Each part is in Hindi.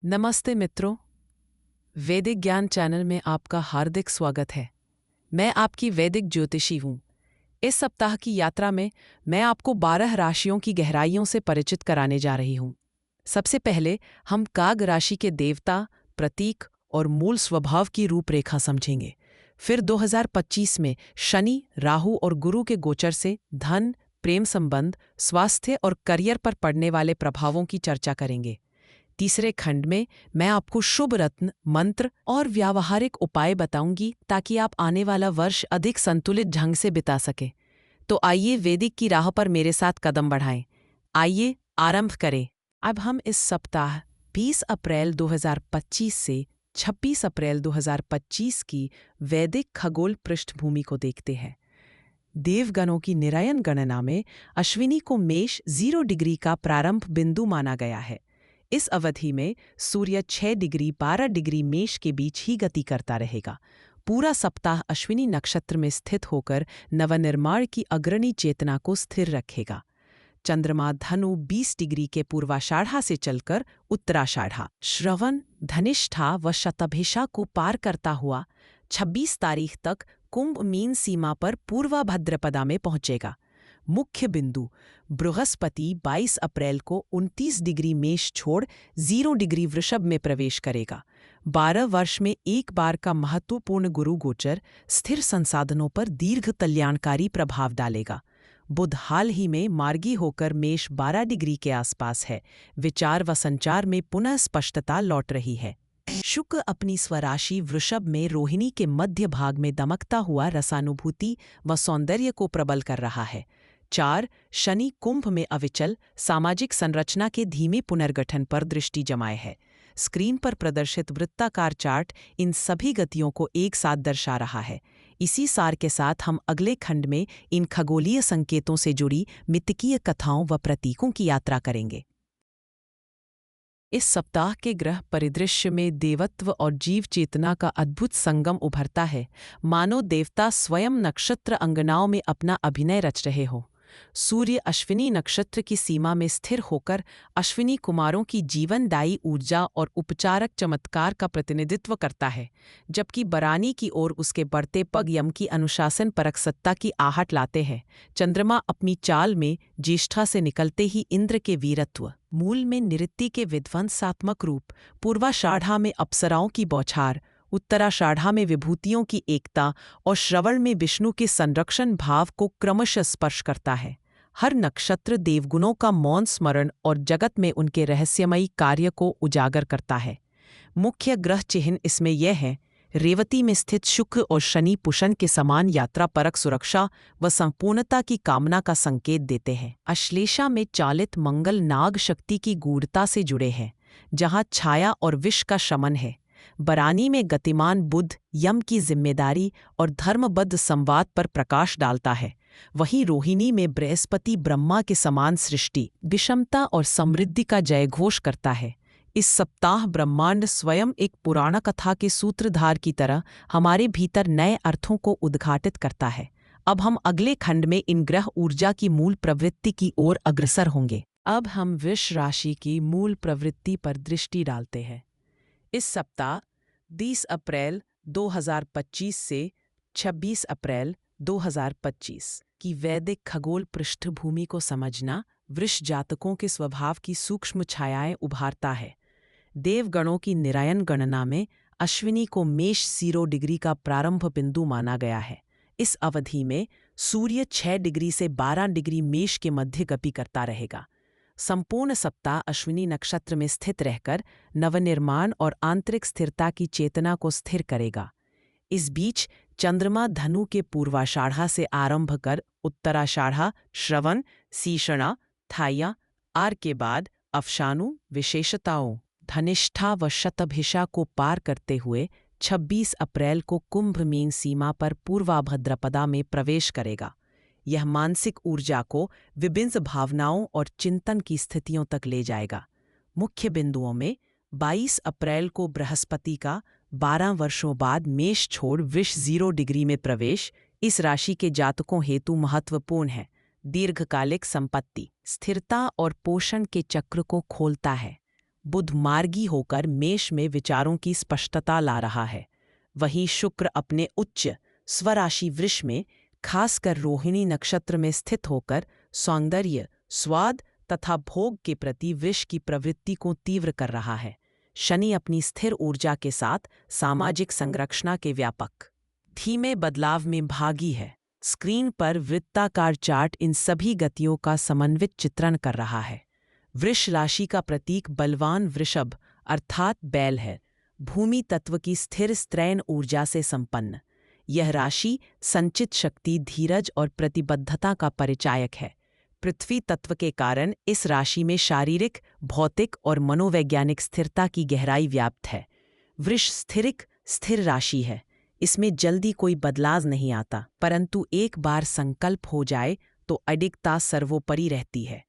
नमस्ते मित्रों, वैदिक ज्ञान चैनल में आपका हार्दिक स्वागत है। मैं आपकी वैदिक ज्योतिषी हूँ। इस सप्ताह की यात्रा में मैं आपको 12 राशियों की गहराइयों से परिचित कराने जा रही हूँ। सबसे पहले हम काग राशि के देवता, प्रतीक और मूल स्वभाव की रूपरेखा समझेंगे। फिर 2025 में शनि, राहु और गुरु के गोचर से धन, प्रेम संबंध, स्वास्थ्य और करियर पर पड़ने वाले प्रभावों की चर्चा करेंगे। तीसरे खंड में मैं आपको शुभ रत्न, मंत्र और व्यावहारिक उपाय बताऊंगी ताकि आप आने वाला वर्ष अधिक संतुलित ढंग से बिता सके। तो आइए वैदिक की राह पर मेरे साथ कदम बढ़ाएं। आइए आरंभ करें। अब हम इस सप्ताह 20 अप्रैल 2025 से 26 अप्रैल 2025 की वैदिक खगोल पृष्ठभूमि को देखते हैं। देवगणों की निरयन गणना में अश्विनी को मेष 0 डिग्री का प्रारंभ बिंदु माना गया है। इस अवधि में सूर्य 6 डिग्री 12 डिग्री मेष के बीच ही गति करता रहेगा। पूरा सप्ताह अश्विनी नक्षत्र में स्थित होकर नवनिर्माण की अग्रणी चेतना को स्थिर रखेगा। चंद्रमा धनु 20 डिग्री के पूर्वाषाढ़ा से चलकर उत्तराषाढ़ा, श्रवण, धनिष्ठा व शतभिषा को पार करता हुआ 26 तारीख तक कुंभ मीन सीमा पर पूर्वा भद्रपदा में पहुंचेगा। मुख्य बिंदु बृहस्पति 22 अप्रैल को 29 डिग्री मेष छोड़ 0 डिग्री वृषभ में प्रवेश करेगा। 12 वर्ष में एक बार का महत्वपूर्ण गुरु गोचर स्थिर संसाधनों पर दीर्घ कल्याणकारी प्रभाव डालेगा। बुध हाल ही में मार्गी होकर मेष 12 डिग्री के आसपास है। विचार व संचार में पुनः स्पष्टता लौट रही है। शुक्र अपनी स्वराशि वृषभ में रोहिणी के मध्य भाग में दमकता हुआ रसानुभूति व सौंदर्य को प्रबल कर रहा है। 4 शनि कुंभ में अविचल सामाजिक संरचना के धीमे पुनर्गठन पर दृष्टि जमाए है। स्क्रीन पर प्रदर्शित वृत्ताकार चार्ट इन सभी गतियों को एक साथ दर्शा रहा है। इसी सार के साथ हम अगले खंड में इन खगोलीय संकेतों से जुड़ी मितकीय कथाओं व प्रतीकों की यात्रा करेंगे। इस सप्ताह के ग्रह परिदृश्य में देवत्व और जीव चेतना का अद्भुत संगम उभरता है, मानो देवता स्वयं नक्षत्र अंगनाओं में अपना अभिनय रच रहे हो। सूर्य अश्विनी नक्षत्र की सीमा में स्थिर होकर अश्विनी कुमारों की जीवनदायी ऊर्जा और उपचारक चमत्कार का प्रतिनिधित्व करता है, जबकि बरानी की ओर उसके बढ़ते पग यम की अनुशासन परक सत्ता की आहट लाते हैं। चंद्रमा अपनी चाल में ज्येष्ठा से निकलते ही इंद्र के वीरत्व, मूल में निऋत्ति के विध्वंसात्मक रूप, पूर्वाषाढ़ा में अप्सराओं की बौछार, उत्तराषाढ़ा में विभूतियों की एकता और श्रवण में विष्णु के संरक्षण भाव को क्रमशः स्पर्श करता है। हर नक्षत्र देवगुणों का मौन स्मरण और जगत में उनके रहस्यमयी कार्य को उजागर करता है। मुख्य ग्रह चिह्न इसमें यह है: रेवती में स्थित शुक्र और शनि पुषन के समान यात्रा परक सुरक्षा व संपूर्णता की कामना का संकेत देते हैं। अश्लेषा में चालित मंगल नाग शक्ति की गूढ़ता से जुड़े हैं, जहाँ छाया और विष का शमन है। बरानी में गतिमान बुध यम की जिम्मेदारी और धर्मबद्ध संवाद पर प्रकाश डालता है। वहीं रोहिणी में बृहस्पति ब्रह्मा के समान सृष्टि, विषमता और समृद्धि का जयघोष करता है। इस सप्ताह ब्रह्मांड स्वयं एक पुराण कथा के सूत्रधार की तरह हमारे भीतर नए अर्थों को उद्घाटित करता है। अब हम अगले खंड में इन ग्रह ऊर्जा की मूल प्रवृत्ति की ओर अग्रसर होंगे। अब हम वृष राशि की मूल प्रवृत्ति पर दृष्टि डालते हैं। इस सप्ताह 20 अप्रैल 2025 से 26 अप्रैल 2025 की वैदिक खगोल पृष्ठभूमि को समझना वृष जातकों के स्वभाव की सूक्ष्म छायाएं उभारता है। देवगणों की निरयन गणना में अश्विनी को मेष 0 डिग्री का प्रारंभ बिंदु माना गया है। इस अवधि में सूर्य 6 डिग्री से 12 डिग्री मेष के मध्य गति करता रहेगा। संपूर्ण सप्ताह अश्विनी नक्षत्र में स्थित रहकर नवनिर्माण और आंतरिक स्थिरता की चेतना को स्थिर करेगा। इस बीच चंद्रमा धनु के पूर्वाषाढ़ा से आरंभ कर उत्तराषाढ़ा, श्रवण, सीषणा, थाया, आर के बाद अफशानु विशेषताओं, धनिष्ठा व शतभिषा को पार करते हुए 26 अप्रैल को कुंभ मीन सीमा पर पूर्वा भद्रपदा में प्रवेश करेगा। यह मानसिक ऊर्जा को विभिन्न भावनाओं और चिंतन की स्थितियों तक ले जाएगा। मुख्य बिंदुओं में 22 अप्रैल को बृहस्पति का 12 वर्षों बाद मेष छोड़ वृष 0 डिग्री में प्रवेश इस राशि के जातकों हेतु महत्वपूर्ण है। दीर्घकालिक संपत्ति, स्थिरता और पोषण के चक्र को खोलता है। बुध मार्गी होकर मेष में विचारों की स्पष्टता ला रहा है। वहीं शुक्र अपने उच्च स्वराशि वृष में, खासकर रोहिणी नक्षत्र में स्थित होकर सौंदर्य, स्वाद तथा भोग के प्रति वृष की प्रवृत्ति को तीव्र कर रहा है। शनि अपनी स्थिर ऊर्जा के साथ सामाजिक संरचना के व्यापक धीमे बदलाव में भागी है। स्क्रीन पर वृत्ताकार चार्ट इन सभी गतियों का समन्वित चित्रण कर रहा है। वृष राशि का प्रतीक बलवान वृषभ अर्थात बैल है, भूमि तत्व की स्थिर स्त्रैण ऊर्जा से संपन्न। यह राशि संचित शक्ति, धीरज और प्रतिबद्धता का परिचायक है। पृथ्वी तत्व के कारण इस राशि में शारीरिक, भौतिक और मनोवैज्ञानिक स्थिरता की गहराई व्याप्त है। वृष स्थिर राशि है, इसमें जल्दी कोई बदलाव नहीं आता, परंतु एक बार संकल्प हो जाए तो अडिगता सर्वोपरि रहती है।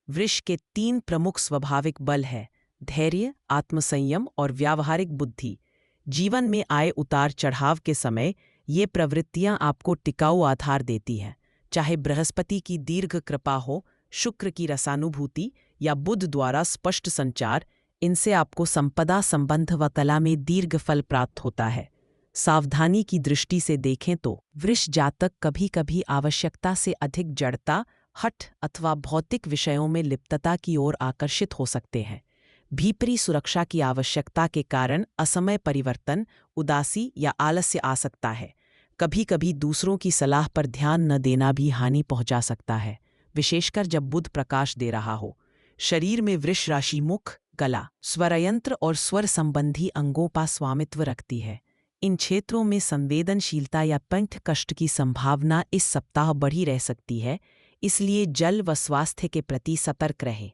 वृष के 3 प्रमुख स्वाभाविक बल हैं: धैर्य, आत्मसंयम और व्यावहारिक बुद्धि। जीवन में आए उतार चढ़ाव के समय ये प्रवृत्तियां आपको टिकाऊ आधार देती हैं। चाहे बृहस्पति की दीर्घ कृपा हो, शुक्र की रसानुभूति या बुध द्वारा स्पष्ट संचार, इनसे आपको संपदा, संबंध व कला में दीर्घ फल प्राप्त होता है। सावधानी की दृष्टि से देखें तो वृष जातक कभी कभी आवश्यकता से अधिक जड़ता, हठ अथवा भौतिक विषयों में लिप्तता की ओर आकर्षित हो सकते हैं। भीतरी सुरक्षा की आवश्यकता के कारण असमय परिवर्तन, उदासी या आलस्य आ सकता है। कभी कभी दूसरों की सलाह पर ध्यान न देना भी हानि पहुंचा सकता है, विशेषकर जब बुध प्रकाश दे रहा हो। शरीर में वृष राशि मुख, गला, स्वरयंत्र और स्वर संबंधी अंगों पर स्वामित्व रखती है। इन क्षेत्रों में संवेदनशीलता या कंठ कष्ट की संभावना इस सप्ताह बढ़ी रह सकती है, इसलिए जल व स्वास्थ्य के प्रति सतर्क रहें।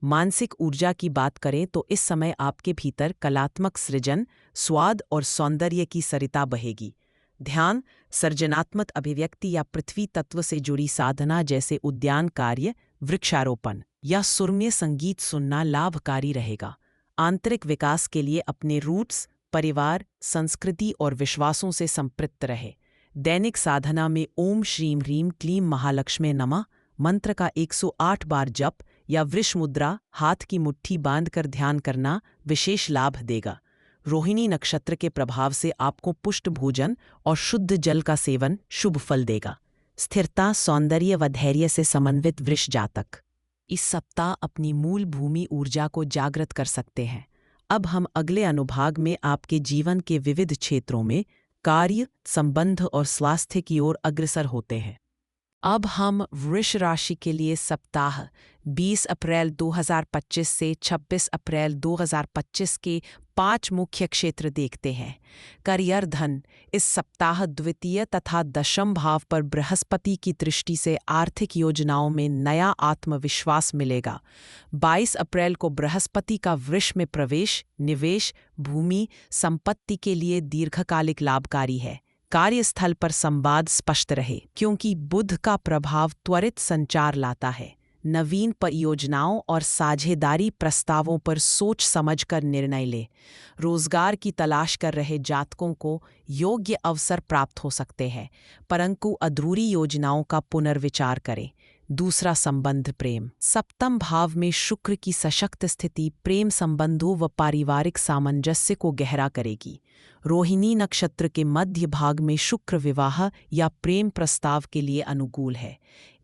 मानसिक ऊर्जा की बात करें तो इस समय आपके भीतर कलात्मक सृजन, स्वाद और सौंदर्य की सरिता बहेगी। ध्यान, सृजनात्मक अभिव्यक्ति या पृथ्वी तत्व से जुड़ी साधना जैसे उद्यान कार्य, वृक्षारोपण या सुरम्य संगीत सुनना लाभकारी रहेगा। आंतरिक विकास के लिए अपने रूट्स, परिवार, संस्कृति और विश्वासों से संपृक्त रहे। दैनिक साधना में ओम श्रीं ह्रीं क्लीं महालक्ष्मी नमः मंत्र का 108 बार जप या वृष मुद्रा, हाथ की मुट्ठी बांधकर ध्यान करना विशेष लाभ देगा। रोहिणी नक्षत्र के प्रभाव से आपको पुष्ट भोजन और शुद्ध जल का सेवन शुभ फल देगा। स्थिरता, सौंदर्य व धैर्य से समन्वित वृष जातक इस सप्ताह अपनी मूल भूमि ऊर्जा को जागृत कर सकते हैं। अब हम अगले अनुभाग में आपके जीवन के विविध क्षेत्रों में कार्य, संबंध और स्वास्थ्य की ओर अग्रसर होते हैं। अब हम वृष राशि के लिए सप्ताह 20 अप्रैल 2025 से 26 अप्रैल 2025 के 5 मुख्य क्षेत्र देखते हैं। करियर धन, इस सप्ताह द्वितीय तथा दशम भाव पर बृहस्पति की दृष्टि से आर्थिक योजनाओं में नया आत्मविश्वास मिलेगा। 22 अप्रैल को बृहस्पति का वृष में प्रवेश, निवेश, भूमि, संपत्ति के लिए दीर्घकालिक लाभकारी है। कार्यस्थल पर संवाद स्पष्ट रहे, क्योंकि बुध का प्रभाव त्वरित संचार लाता है। नवीन परियोजनाओं और साझेदारी प्रस्तावों पर सोच समझकर निर्णय ले। रोजगार की तलाश कर रहे जातकों को योग्य अवसर प्राप्त हो सकते हैं, परंतु अधूरी योजनाओं का पुनर्विचार करें। दूसरा संबंध प्रेम, सप्तम भाव में शुक्र की सशक्त स्थिति प्रेम संबंधों व पारिवारिक सामंजस्य को गहरा करेगी। रोहिणी नक्षत्र के मध्य भाग में शुक्र विवाह या प्रेम प्रस्ताव के लिए अनुकूल है।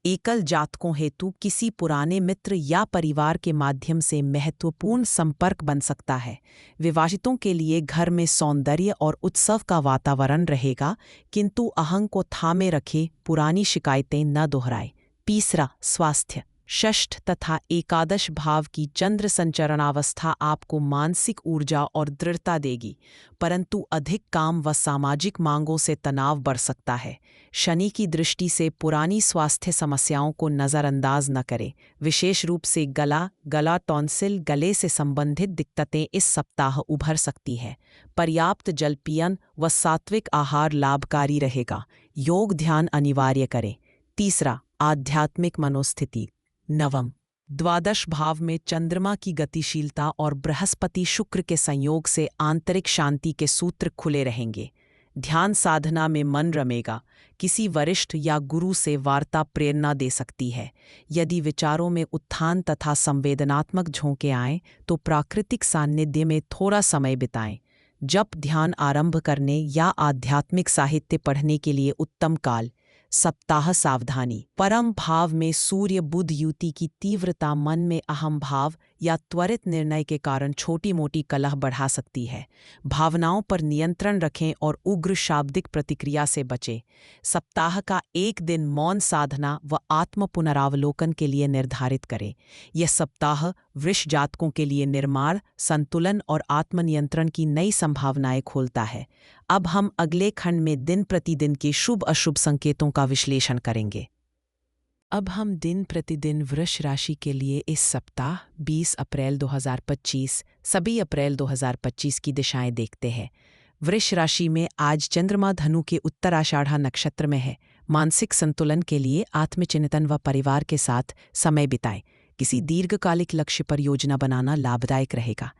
एकल जातकों हेतु किसी पुराने मित्र या परिवार के माध्यम से महत्वपूर्ण संपर्क बन सकता है। विवाहितों के लिए घर में सौंदर्य और उत्सव का वातावरण रहेगा, किंतु अहंग को थामे रखे, पुरानी शिकायतें न दोहराए। तीसरा स्वास्थ्य, षष्ठ तथा एकादश भाव की चंद्र संचरणावस्था आपको मानसिक ऊर्जा और दृढ़ता देगी, परंतु अधिक काम व सामाजिक मांगों से तनाव बढ़ सकता है। शनि की दृष्टि से पुरानी स्वास्थ्य समस्याओं को नज़रअंदाज न करें। विशेष रूप से गला टॉन्सिल, गले से संबंधित दिक्कतें इस सप्ताह उभर सकती है। पर्याप्त जलपान व सात्विक आहार लाभकारी रहेगा। योग ध्यान अनिवार्य करें। तीसरा आध्यात्मिक मनोस्थिति, नवम द्वादश भाव में चंद्रमा की गतिशीलता और बृहस्पति शुक्र के संयोग से आंतरिक शांति के सूत्र खुले रहेंगे। ध्यान साधना में मन रमेगा। किसी वरिष्ठ या गुरु से वार्ता प्रेरणा दे सकती है। यदि विचारों में उत्थान तथा संवेदनात्मक झोंके आएं तो प्राकृतिक सान्निध्य में थोड़ा समय बिताएं। जप ध्यान आरंभ करने या आध्यात्मिक साहित्य पढ़ने के लिए उत्तम काल। सप्ताह सावधानी। परम भाव में सूर्य बुध युति की तीव्रता मन में अहम भाव या त्वरित निर्णय के कारण छोटी मोटी कलह बढ़ा सकती है। भावनाओं पर नियंत्रण रखें और उग्र शाब्दिक प्रतिक्रिया से बचें। सप्ताह का एक दिन मौन साधना व आत्म पुनरावलोकन के लिए निर्धारित करें। यह सप्ताह वृष जातकों के लिए निर्माण, संतुलन और आत्मनियंत्रण की नई संभावनाएं खोलता है। अब हम अगले खंड में दिन प्रतिदिन के शुभ अशुभ संकेतों का विश्लेषण करेंगे। अब हम दिन प्रतिदिन वृष राशि के लिए इस सप्ताह 20 अप्रैल 2025 सभी अप्रैल 2025 की दिशाएं देखते हैं। वृष राशि में आज चंद्रमा धनु के उत्तराषाढ़ा नक्षत्र में है। मानसिक संतुलन के लिए आत्मचिंतन व परिवार के साथ समय बिताएं। किसी दीर्घकालिक लक्ष्य पर योजना बनाना लाभदायक रहेगा।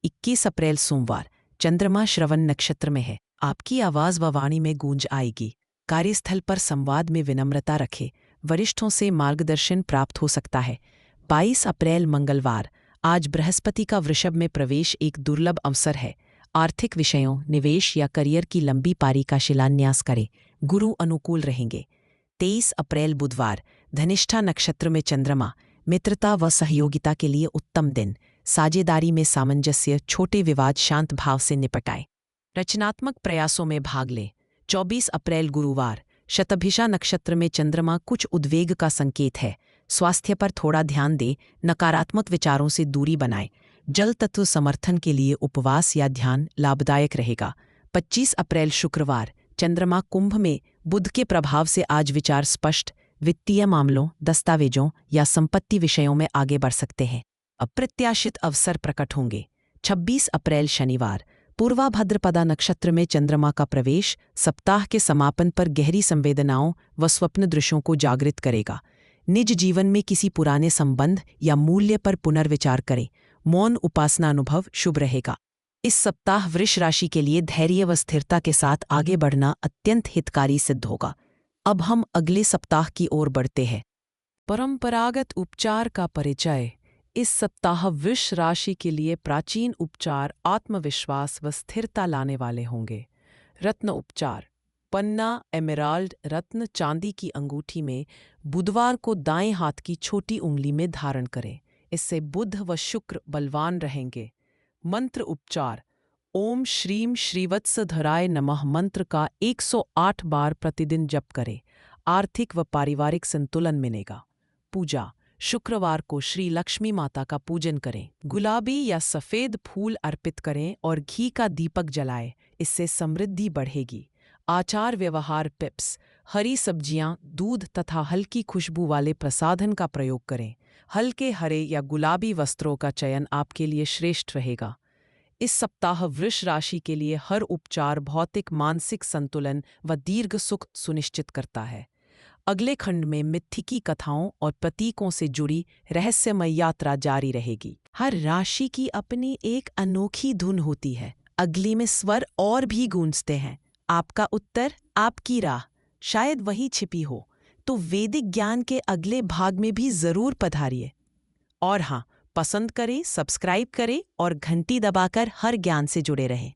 21 अप्रैल सोमवार चंद्रमा श्रवण नक्षत्र में है। आपकी आवाज व वाणी में गूंज आएगी। कार्यस्थल पर संवाद में विनम्रता रखें। वरिष्ठों से मार्गदर्शन प्राप्त हो सकता है। 22 अप्रैल मंगलवार आज बृहस्पति का वृषभ में प्रवेश एक दुर्लभ अवसर है। आर्थिक विषयों, निवेश या करियर की लंबी पारी का शिलान्यास करें। गुरु अनुकूल रहेंगे। 23 अप्रैल बुधवार धनिष्ठा नक्षत्र में चंद्रमा। मित्रता व सहयोगिता के लिए उत्तम दिन। साझेदारी में सामंजस्य, छोटे विवाद शांत भाव से निपटाएं। रचनात्मक प्रयासों में भाग लें। 24 अप्रैल गुरुवार शतभिषा नक्षत्र में चंद्रमा कुछ उद्वेग का संकेत है। स्वास्थ्य पर थोड़ा ध्यान दें। नकारात्मक विचारों से दूरी बनाएं। जल तत्व समर्थन के लिए उपवास या ध्यान लाभदायक रहेगा। 25 अप्रैल शुक्रवार चंद्रमा कुंभ में। बुध के प्रभाव से आज विचार स्पष्ट, वित्तीय मामलों, दस्तावेजों या संपत्ति विषयों में आगे बढ़ सकते हैं। अप्रत्याशित अवसर प्रकट होंगे। 26 अप्रैल शनिवार पूर्वा भाद्रपदा नक्षत्र में चंद्रमा का प्रवेश सप्ताह के समापन पर गहरी संवेदनाओं व स्वप्न दृश्यों को जागृत करेगा। निज जीवन में किसी पुराने संबंध या मूल्य पर पुनर्विचार करें। मौन उपासना अनुभव शुभ रहेगा। इस सप्ताह वृष राशि के लिए धैर्य व स्थिरता के साथ आगे बढ़ना अत्यंत हितकारी सिद्ध होगा। अब हम अगले सप्ताह की ओर बढ़ते हैं। परंपरागत उपचार का परिचय। इस सप्ताह वृष राशि के लिए प्राचीन उपचार आत्मविश्वास व स्थिरता लाने वाले होंगे। रत्न उपचार। पन्ना एमेराल्ड रत्न चांदी की अंगूठी में बुधवार को दाएं हाथ की छोटी उंगली में धारण करें। इससे बुध व शुक्र बलवान रहेंगे। मंत्र उपचार। ओम श्रीम श्रीवत्सधराय नमः मंत्र का 108 बार प्रतिदिन जप करें। आर्थिक व पारिवारिक संतुलन मिलेगा। पूजा। शुक्रवार को श्री लक्ष्मी माता का पूजन करें। गुलाबी या सफ़ेद फूल अर्पित करें और घी का दीपक जलाएं। इससे समृद्धि बढ़ेगी। आचार व्यवहार टिप्स। हरी सब्जियां, दूध तथा हल्की खुशबू वाले प्रसाधन का प्रयोग करें। हल्के हरे या गुलाबी वस्त्रों का चयन आपके लिए श्रेष्ठ रहेगा। इस सप्ताह वृष राशि के लिए हर उपचार भौतिक मानसिक संतुलन व दीर्घ सुख सुनिश्चित करता है। अगले खंड में मिथिकी कथाओं और प्रतीकों से जुड़ी रहस्यमय यात्रा जारी रहेगी। हर राशि की अपनी एक अनोखी धुन होती है। अगली में स्वर और भी गूंजते हैं। आपका उत्तर, आपकी राह शायद वही छिपी हो। तो वैदिक ज्ञान के अगले भाग में भी जरूर पधारिए। और हाँ, पसंद करें, सब्सक्राइब करें और घंटी दबाकर हर ज्ञान से जुड़े रहें।